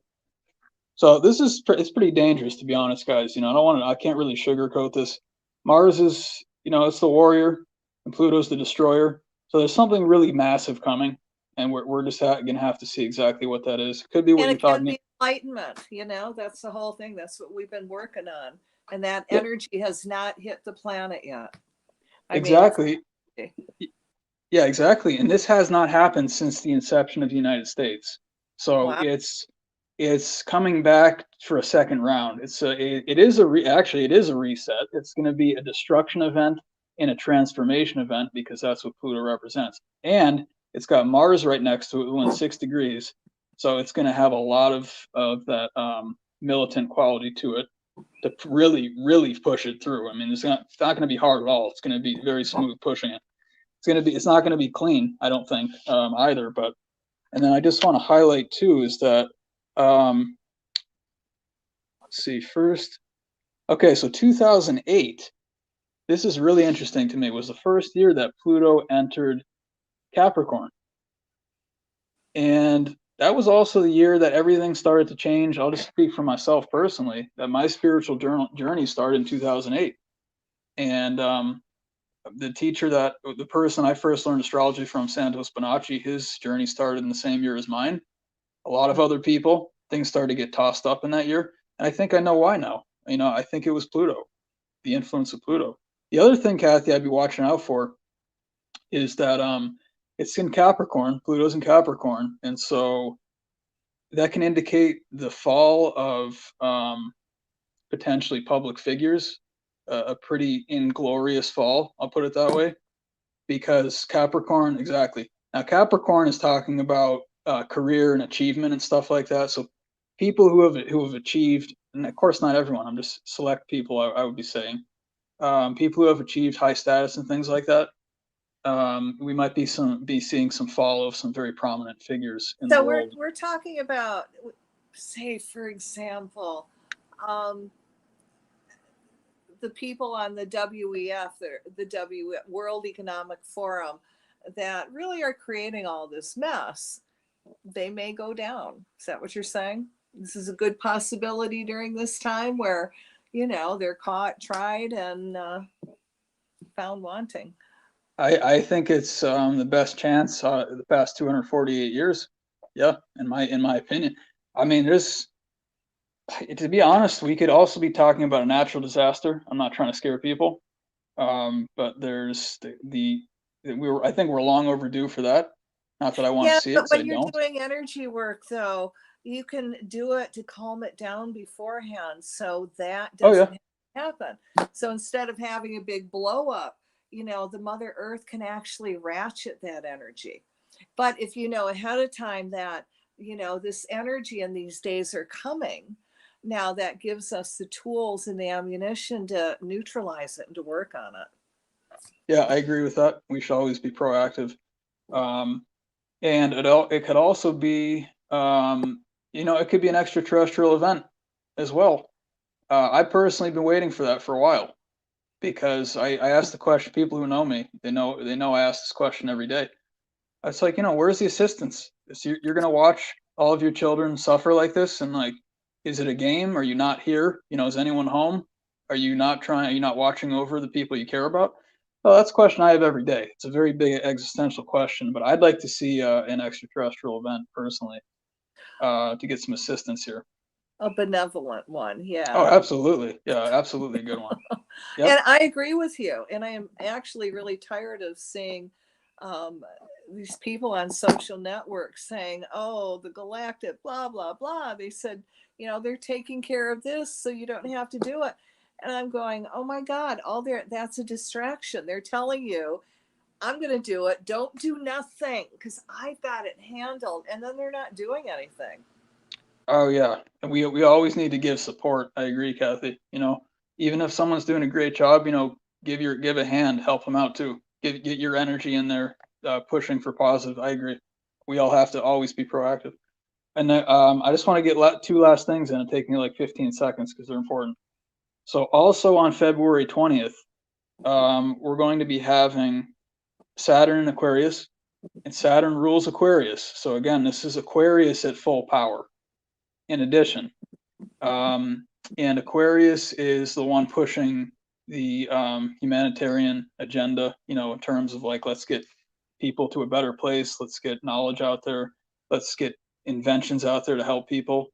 So this is, it's pretty dangerous, to be honest, guys. You know, I can't really sugarcoat this. Mars is, you know, it's the warrior, and Pluto's the destroyer. So there's something really massive coming, and we're just going to have to see exactly what that is. It could be what you're talking about. Enlightenment, you know, that's the whole thing. That's what we've been working on. And that energy has not hit the planet yet. Exactly. Yeah, exactly. And this has not happened since the inception of the United States. So wow. It's coming back for a second round. It is a reset. It's going to be a destruction event and a transformation event, because that's what Pluto represents. And it's got Mars right next to it within 6 degrees. So it's going to have a lot of that militant quality to it to really, really push it through. I mean, it's not going to be hard at all. It's going to be very smooth pushing it. It's not going to be clean, I don't think, either. But, and then I just want to highlight too is that, let's see first. Okay, so 2008. This is really interesting to me. Was the first year that Pluto entered Capricorn, and that was also the year that everything started to change. I'll just speak for myself personally, that my spiritual journey started in 2008. And the person I first learned astrology from, Santos Bonacci, his journey started in the same year as mine. A lot of other people, things started to get tossed up in that year. And I think I know why now. You know, I think it was Pluto, the influence of Pluto. The other thing, Kathy, I'd be watching out for is that it's in Capricorn. Pluto's in Capricorn. And so that can indicate the fall of potentially public figures, a pretty inglorious fall, I'll put it that way, because Capricorn, exactly. Now, Capricorn is talking about career and achievement and stuff like that. So people who have achieved, and of course not everyone, I'm just select people I would be saying, people who have achieved high status and things like that. We might be seeing some fall of some very prominent figures in the world. So we're talking about, say, for example, the people on the WEF, the World Economic Forum, that really are creating all this mess. they may go down. Is that what you're saying? This is a good possibility during this time where, you know, they're caught, tried, and found wanting. I think it's the best chance the past 248 years. Yeah, in my opinion. I mean, to be honest, we could also be talking about a natural disaster. I'm not trying to scare people, but there's I think we're long overdue for that. Not that I want to see it, but because I when you're don't. doing energy work, though, you can do it to calm it down beforehand, so that doesn't happen. So instead of having a big blow up, you know, the Mother Earth can actually ratchet that energy. But if you know ahead of time that, you know, this energy and these days are coming, now that gives us the tools and the ammunition to neutralize it and to work on it. Yeah, I agree with that. We should always be proactive. And it could also be, you know, it could be an extraterrestrial event as well. I've personally been waiting for that for a while, because I asked the question. People who know me, they know I ask this question every day. It's like, you know, where's the assistance? You're going to watch all of your children suffer like this, and like, is it a game? Are you not here? You know, is anyone home? Are you not watching over the people you care about? Well, that's a question I have every day. It's a very big existential question, but I'd like to see an extraterrestrial event personally, to get some assistance here. A benevolent one, yeah. Oh, absolutely. Yeah, absolutely a good one. Yep. And I agree with you. And I am actually really tired of seeing these people on social networks saying, oh, the galactic, blah, blah, blah. They said, you know, they're taking care of this, so you don't have to do it. And I'm going, oh my God, that's a distraction. They're telling you, I'm going to do it. Don't do nothing because I've got it handled. And then they're not doing anything. Oh yeah, and we always need to give support. I agree, Kathy. You know, even if someone's doing a great job, you know, give a hand, help them out too. Get your energy in there, pushing for positive. I agree. We all have to always be proactive. And then, I just want to get two last things in. It take me like 15 seconds because they're important. So also on February 20th, we're going to be having Saturn in Aquarius, and Saturn rules Aquarius. So again, this is Aquarius at full power. In addition, and Aquarius is the one pushing the humanitarian agenda, you know, in terms of like, let's get people to a better place, let's get knowledge out there, let's get inventions out there to help people.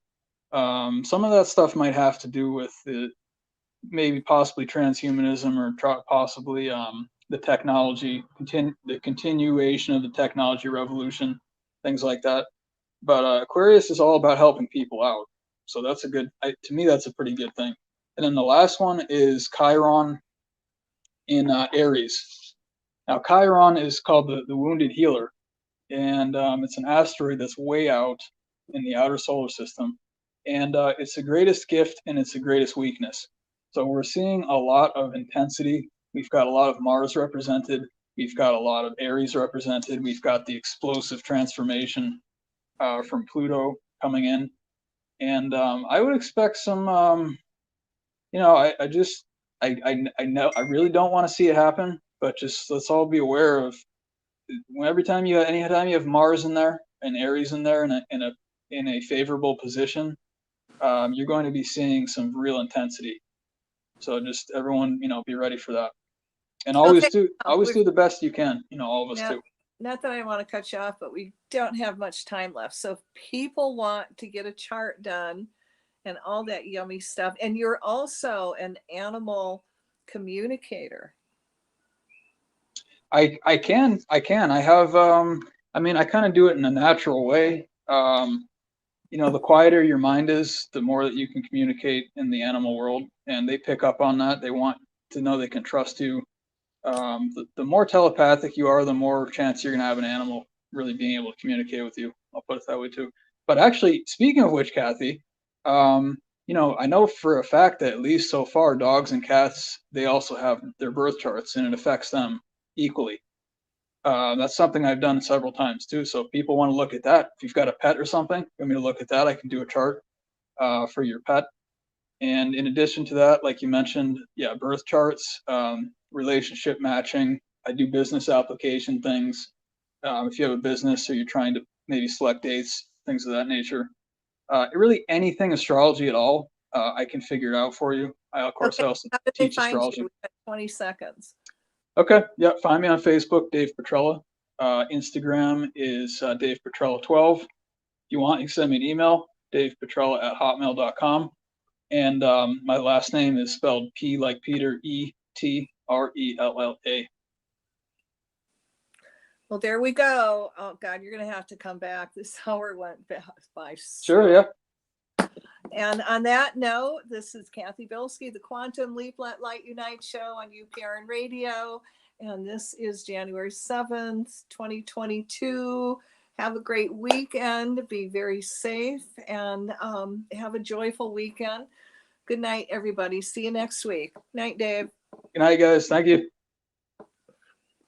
Some of that stuff might have to do with maybe possibly transhumanism, or possibly the technology, the continuation of the technology revolution, things like that. But Aquarius is all about helping people out. So that's to me, that's a pretty good thing. And then the last one is Chiron in Aries. Now, Chiron is called the Wounded Healer, and it's an asteroid that's way out in the outer solar system. And it's the greatest gift and it's the greatest weakness. So we're seeing a lot of intensity. We've got a lot of Mars represented. We've got a lot of Aries represented. We've got the explosive transformation from Pluto coming in, and I would expect some. You know, I know I really don't want to see it happen, but just let's all be aware of anytime you have Mars in there and Aries in there in a favorable position, you're going to be seeing some real intensity. So just everyone, you know, be ready for that, and always do the best you can. You know, all of us too. Not that I want to cut you off, but we don't have much time left. So if people want to get a chart done and all that yummy stuff, and you're also an animal communicator. I can. I have, I mean, I kind of do it in a natural way. You know, the quieter your mind is, the more that you can communicate in the animal world, and they pick up on that. They want to know they can trust you. The more telepathic you are, the more chance you're going to have an animal really being able to communicate with you. I'll put it that way too. But actually, speaking of which, Kathy, you know, I know for a fact that at least so far, dogs and cats, they also have their birth charts, and it affects them equally. That's something I've done several times too. So if people want to look at that, if you've got a pet or something, you want me to look at that, I can do a chart for your pet. And in addition to that, like you mentioned, yeah, birth charts, relationship matching. I do business application things. If you have a business or you're trying to maybe select dates, things of that nature. Really anything astrology at all, I can figure it out for you. Of course, Okay. I also How did they teach find astrology. you? We've got 20 seconds. Okay. Yeah. Find me on Facebook, Dave Petrella. Instagram is Dave Petrella 12. If you want, you can send me an email, davepetrella@hotmail.com. And my last name is spelled P like Peter, Etrella. Well, there we go. Oh God, you're going to have to come back. This hour went by. Sure. Yeah. And on that note, this is Cathy Bilsky, the Quantum Leap Let Light Unite show on UPRN Radio. And this is January 7th, 2022. Have a great weekend. Be very safe and have a joyful weekend. Good night, everybody. See you next week. Night, Dave. Good night, guys. Thank you.